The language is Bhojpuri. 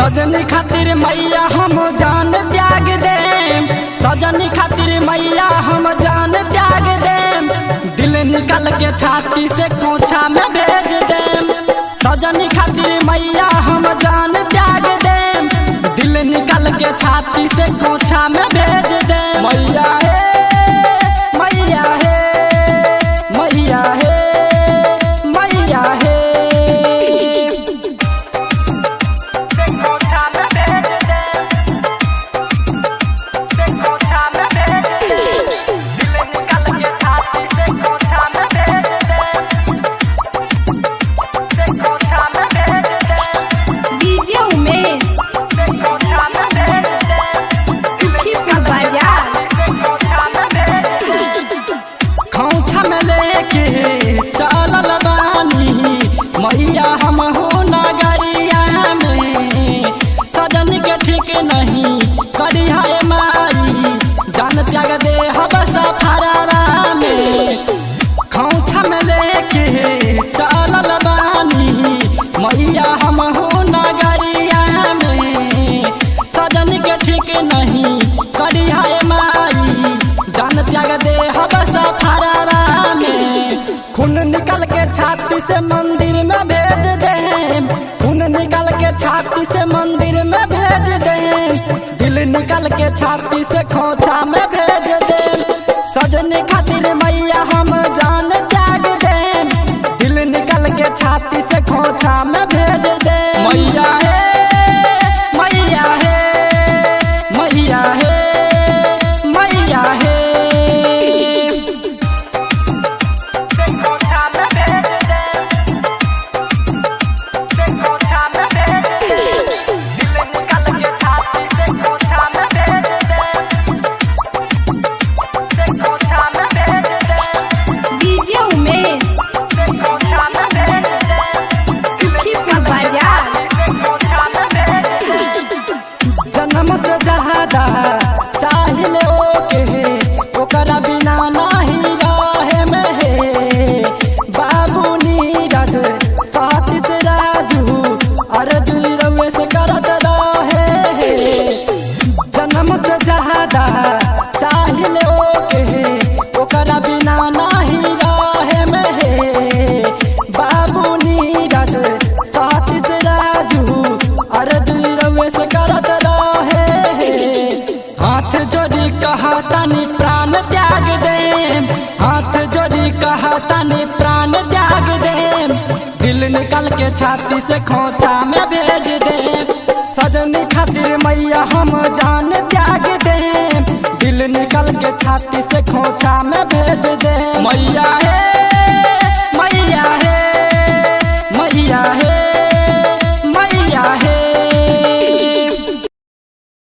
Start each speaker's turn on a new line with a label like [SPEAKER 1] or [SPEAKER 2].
[SPEAKER 1] सजनी खातिर मैया हम जान त्याग देम, सजनी खातिर मैया हम जान त्याग देम, दिल निकल के छाती से कोछा में भेज देम। सजनी खातिर मैया हम जान त्याग देम, दिल निकल के छाती से कोछा में भेज देम। मैया हे मैया हे मैया हे मैया हे मैया हम हो नगरिया में, सजन के ठीक नहीं करी है माई, जान त्याग दे हब सफरवा में। खौछा में लेके चलल बानी मैया हम हो नगरिया में, सजन के ठीक नहीं करी है माई, जान त्याग दे हब सफरवा में। खून निकल के छाती से मंदिर में भेज दें, खून निकल के छाती से मंदिर में भेज दें, दिल निकल के छाती से खोचा में भेज दें। सजनी खातिर मैया हम जान त्याग दें, दिल निकल के छाती से खोचा में भेज दें। मैया हे मैया हे मैया हे मैया हे चाहिए ओके ओकरा बिना नहीं रहे में हे, बाबू नीरज साथी से राजू अर्जुन रवे से करत रहे हे। जन्म से ज्यादा चाहिए ओके ओकरा बिना नहीं रहे में हे, बाबू नीरज साथी से राजू अर्जुन रवे से करत रहे हे। हाथ जोड़ी कहतानी प्राण त्याग देम, हाथ जोड़ी कहतानी प्राण त्याग देम, दिल निकल के छाती से खोचा में भेज देम। सजनी खातिर मैया हम जान त्याग देम, दिल निकल के छाती से खोचा में भेज देम। मैया हे